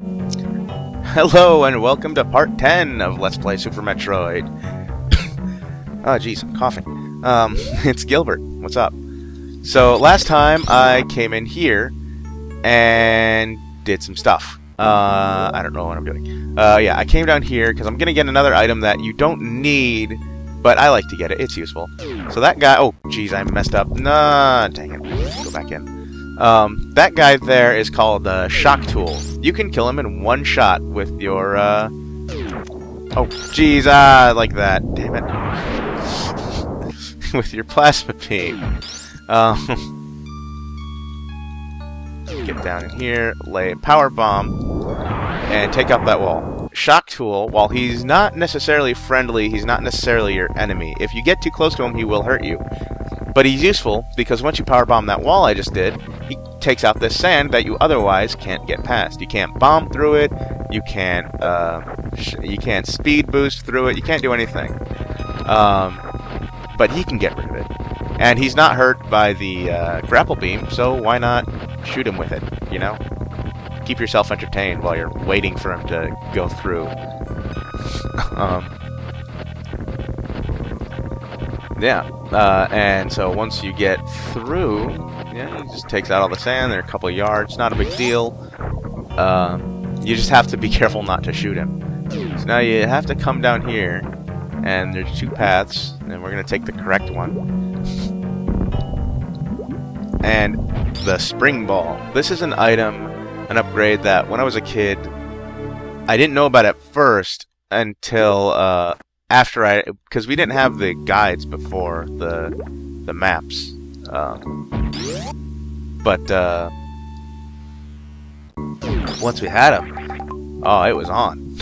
Hello and welcome to part 10 of Let's Play Super Metroid. Oh jeez, I'm coughing. It's Gilbert. What's up? So last time I came in here and did some stuff. I don't know what I'm doing. Yeah, I came down here because I'm gonna get another item that you don't need, but I like to get it. It's useful. So that guy. Oh jeez, I messed up. Nah, dang it. Let's go back in. That guy there is called the Shock Tool. You can kill him in one shot with your, oh, jeez, like that. Damn it. With your plasma beam. Get down in here, lay a power bomb, and take out that wall. Shock Tool, while he's not necessarily friendly, he's not necessarily your enemy. If you get too close to him, he will hurt you. But he's useful, because once you power bomb that wall I just did, he takes out this sand that you otherwise can't get past. You can't bomb through it, you can't speed boost through it, you can't do anything. But he can get rid of it. And he's not hurt by the grapple beam, so why not shoot him with it, you know? Keep yourself entertained while you're waiting for him to go through. Yeah, and so once you get through, yeah, he just takes out all the sand. They're a couple of yards, not a big deal. You just have to be careful not to shoot him. So now you have to come down here, and there's two paths, and we're going to take the correct one. And the spring ball. This is an item, an upgrade that when I was a kid, I didn't know about at first until after because we didn't have the guides before the maps, but once we had them, oh, it was on.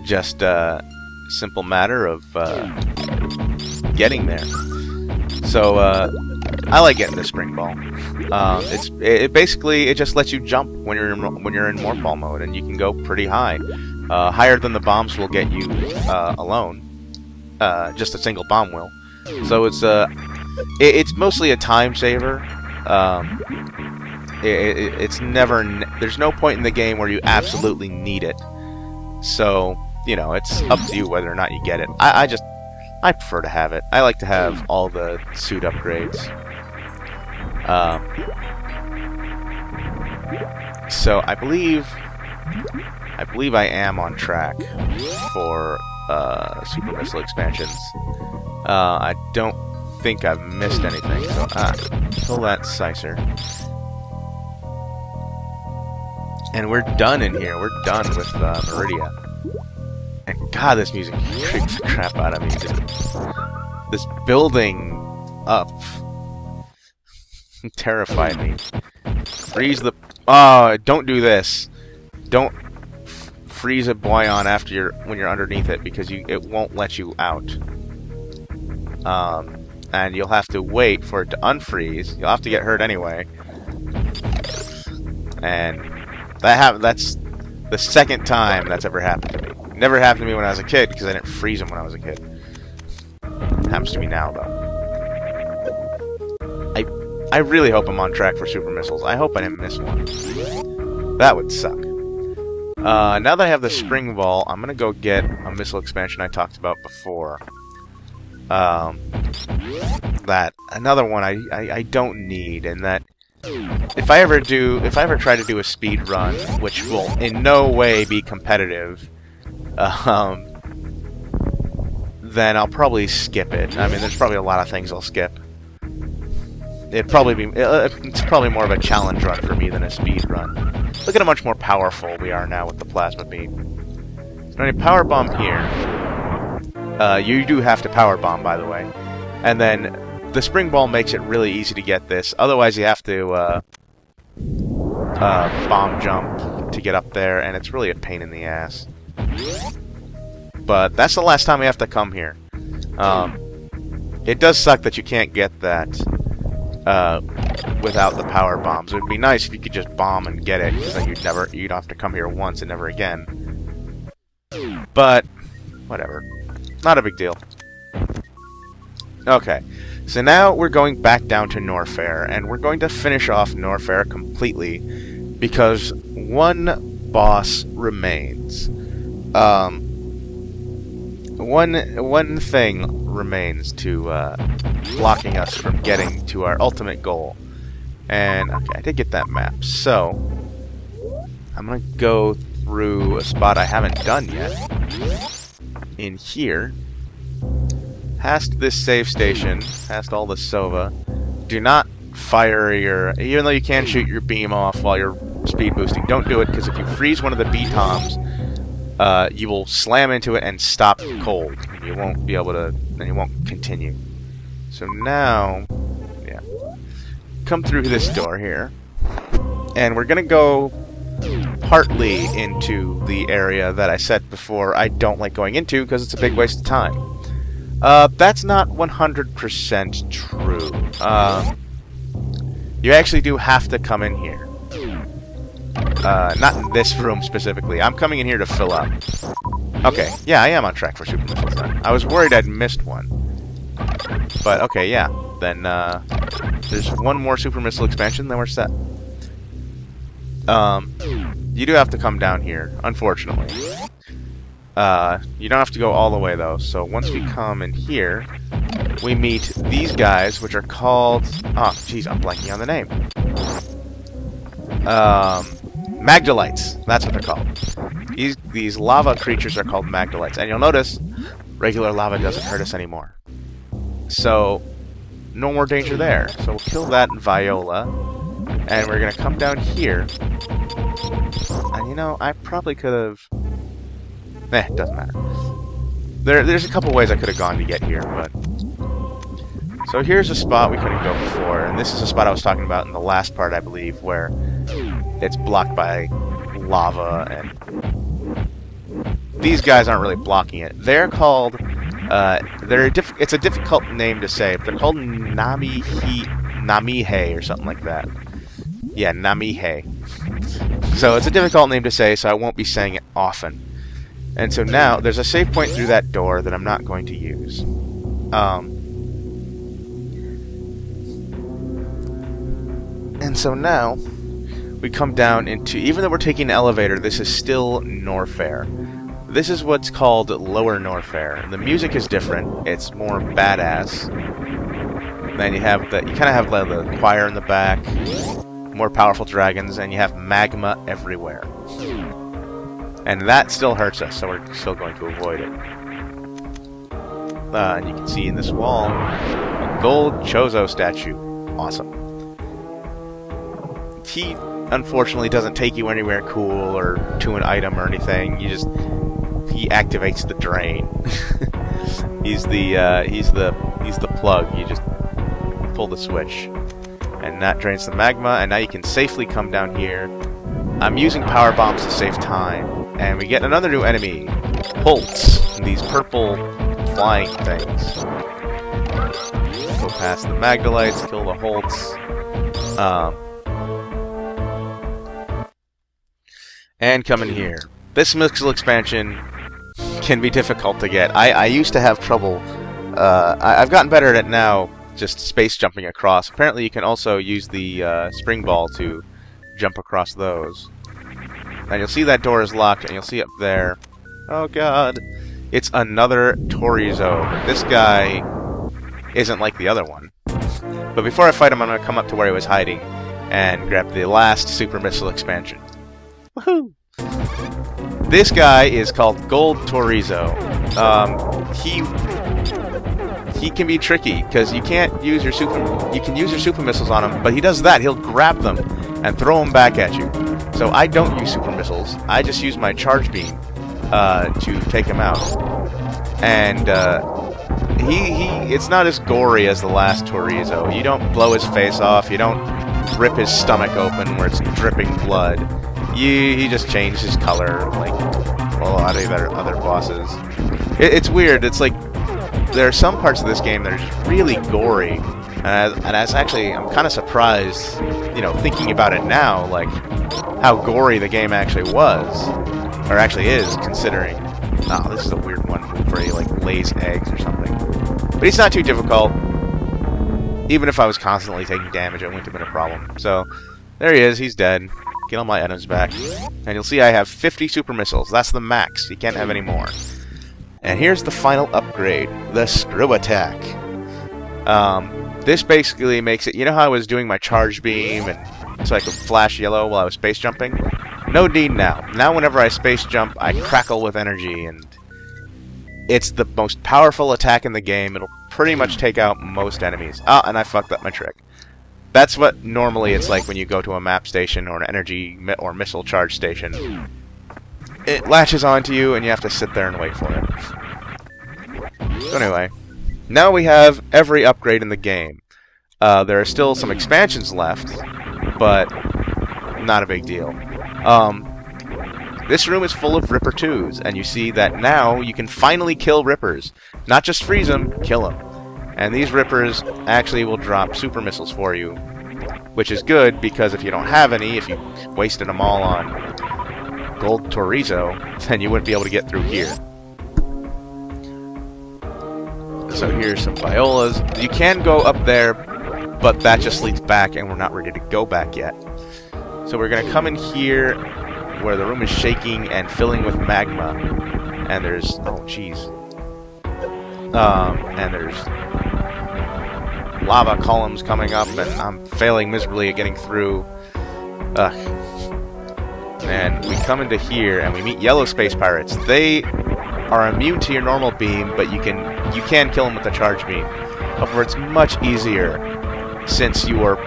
Just a simple matter of getting there. So I like getting the spring ball. It basically just lets you jump when you're in morphball mode, and you can go pretty high. Higher than the bombs will get you alone. Just a single bomb will. So it's mostly a time saver. It's never. There's no point in the game where you absolutely need it. So you know, it's up to you whether or not you get it. I prefer to have it. I like to have all the suit upgrades. So I believe I am on track for Super Missile expansions. I don't think I've missed anything. So kill that Sicer. And we're done in here. We're done with Meridia. And God, this music creeps the crap out of me. This building up terrified me. Freeze the... Oh, don't do this. Don't freeze a Boyon after when you're underneath it, because it won't let you out. And you'll have to wait for it to unfreeze. You'll have to get hurt anyway. And that's the second time that's ever happened to me. Never happened to me when I was a kid, because I didn't freeze them when I was a kid. Happens to me now, though. I really hope I'm on track for Super Missiles. I hope I didn't miss one. That would suck. Now that I have the spring ball, I'm gonna go get a missile expansion I talked about before. That another one I don't need, and that if I ever try to do a speed run, which will in no way be competitive, then I'll probably skip it. I mean, there's probably a lot of things I'll skip. It's probably more of a challenge run for me than a speed run. Look at how much more powerful we are now with the plasma beam. So when you power bomb here, you do have to power bomb, by the way, and then the spring ball makes it really easy to get this. Otherwise, you have to bomb jump to get up there, and it's really a pain in the ass. But that's the last time we have to come here. It does suck that you can't get that without the power bombs. It would be nice if you could just bomb and get it, because then you'd have to come here once and never again. But whatever, not a big deal. Okay, so now we're going back down to Norfair, and we're going to finish off Norfair completely because one boss remains. One thing remains to blocking us from getting to our ultimate goal. And okay, I did get that map. So I'm gonna go through a spot I haven't done yet. In here, past this save station, past all the Sova. Do not fire your, even though you can shoot your beam off while you're speed boosting, don't do it, because if you freeze one of the B-toms, you will slam into it and stop cold. You won't be able to, and you won't continue. So now, yeah, come through this door here, and we're gonna go partly into the area that I said before I don't like going into because it's a big waste of time. That's not 100% true. You actually do have to come in here. Not in this room specifically. I'm coming in here to fill up. Okay, yeah, I am on track for super missiles then. I was worried I'd missed one. But, okay, yeah. Then, there's one more super missile expansion, then we're set. You do have to come down here, unfortunately. You don't have to go all the way, though. So once we come in here, we meet these guys, which are called... Oh, jeez, I'm blanking on the name. Magdalites. That's what they're called. These lava creatures are called Magdalites. And you'll notice, regular lava doesn't hurt us anymore. So, no more danger there. So we'll kill that Viola. And we're going to come down here. And you know, I probably could have... it doesn't matter. There's a couple ways I could have gone to get here, but... So here's a spot we couldn't go before, and this is a spot I was talking about in the last part, I believe, where it's blocked by lava, and... These guys aren't really blocking it. They're called... it's a difficult name to say, but they're called Namihe, or something like that. Yeah, Namihe. So it's a difficult name to say, so I won't be saying it often. And so now, there's a save point through that door that I'm not going to use. And so now, we come down into... Even though we're taking an elevator, this is still Norfair. This is what's called Lower Norfair. The music is different. It's more badass. Then you have the... You kind of have the choir in the back. More powerful dragons, and you have magma everywhere. And that still hurts us, so we're still going to avoid it. And you can see in this wall, a gold Chozo statue. Awesome. He, unfortunately, doesn't take you anywhere cool or to an item or anything. You just... He activates the drain. he's the plug. You just pull the switch. And that drains the magma, and now you can safely come down here. I'm using power bombs to save time. And we get another new enemy, Holtz, these purple flying things. Go past the Magdalites, kill the Holtz. And come in here. This missile expansion can be difficult to get. I used to have trouble. I've gotten better at it now, just space jumping across. Apparently you can also use the spring ball to jump across those. And you'll see that door is locked, and you'll see up there... Oh god. It's another Torizo. This guy isn't like the other one. But before I fight him, I'm going to come up to where he was hiding and grab the last super missile expansion. Woohoo! This guy is called Gold Torizo. He can be tricky, because you can't use your super... You can use your super missiles on him, but he does that. He'll grab them and throw them back at you. So I don't use super missiles. I just use my charge beam to take him out. And it's not as gory as the last Torizo. You don't blow his face off. You don't rip his stomach open where it's dripping blood. He just changed his color, like a lot of other bosses. It's weird. It's like there are some parts of this game that are just really gory. And I'm kind of surprised, you know, thinking about it now, like, how gory the game actually was. Or actually is, considering... Oh, this is a weird one where he, like, lays eggs or something. But he's not too difficult. Even if I was constantly taking damage, it wouldn't have been a problem. So, there he is, he's dead. get all my items back. And you'll see I have 50 super missiles. That's the max. You can't have any more. And here's the final upgrade, the screw attack. This basically makes it, you know how I was doing my charge beam and so I could flash yellow while I was space jumping? No need now. Now whenever I space jump, I crackle with energy, and it's the most powerful attack in the game. It'll pretty much take out most enemies. Ah, and I fucked up my trick. That's what normally it's like when you go to a map station or an energy or missile charge station. It latches onto you and you have to sit there and wait for it. So anyway, now we have every upgrade in the game. There are still some expansions left, but not a big deal. This room is full of Ripper 2s, and you see that now you can finally kill Rippers. Not just freeze them, kill them. And these Rippers actually will drop super missiles for you, which is good because if you don't have any, if you wasted them all on gold Torizo, then you wouldn't be able to get through here. So here's some Violas. You can go up there, but that just leads back, and we're not ready to go back yet. So we're going to come in here where the room is shaking and filling with magma. And there's... oh, jeez. And there's lava columns coming up, and I'm failing miserably at getting through. Ugh. And we come into here, and we meet yellow space pirates. They are immune to your normal beam, but you can kill them with the charge beam. However, it's much easier since you're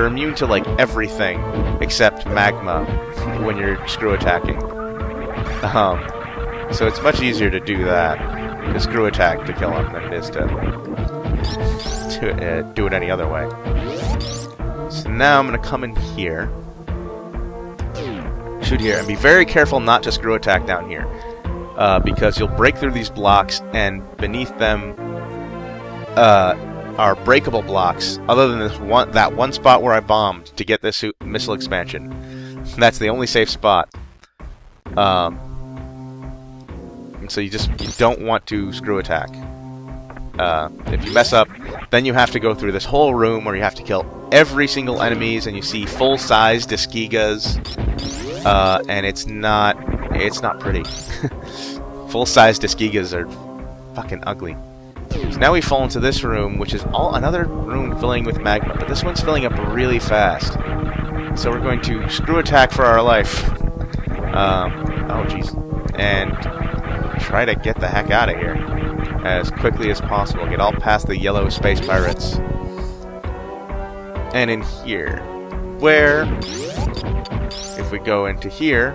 immune to like everything except magma when you're screw attacking. So it's much easier to do that, to screw attack to kill them, than it is to do it any other way. So now I'm gonna come in here, shoot here, and be very careful not to screw attack down here, because you'll break through these blocks, and beneath them are breakable blocks, other than that one spot where I bombed to get this missile expansion. That's the only safe spot. And so you don't want to screw attack. If you mess up, then you have to go through this whole room where you have to kill every single enemies, and you see full-size Deskigas, and it's not pretty. Full-size Deskigas are fucking ugly. So now we fall into this room, which is another room filling with magma, but this one's filling up really fast. So we're going to screw attack for our life. Oh jeez. And try to get the heck out of here as quickly as possible. Get all past the yellow space pirates. And in here, where, if we go into here,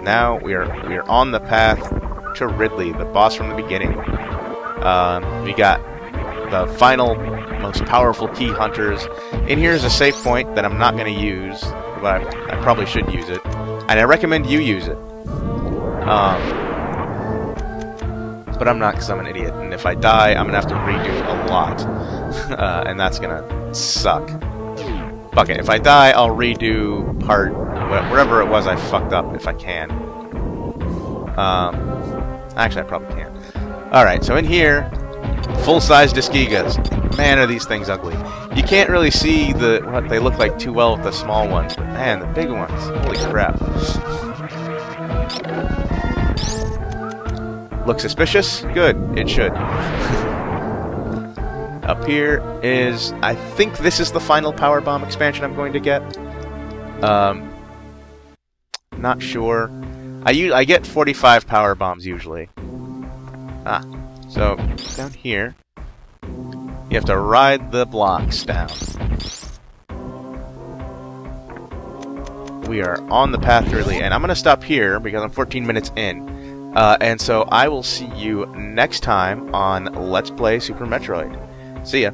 now we are on the path to Ridley, the boss from the beginning. We got the final, most powerful key hunters. In here is a save point that I'm not going to use, but I probably should use it, and I recommend you use it. But I'm not, because I'm an idiot, and if I die, I'm going to have to redo a lot, and that's going to suck. Fuck it, if I die, I'll redo part, wherever it was I fucked up, if I can. Actually, I probably can. Alright, so in here, full-size Deskigas. Man, are these things ugly. You can't really see what they look like too well with the small ones, but man, the big ones, holy crap. Look suspicious? Good, it should. Up here is, I think this is the final power bomb expansion I'm going to get. Not sure. I get 45 power bombs usually. So down here, you have to ride the blocks down. We are on the path really, and I'm going to stop here because I'm 14 minutes in. And so I will see you next time on Let's Play Super Metroid. See ya.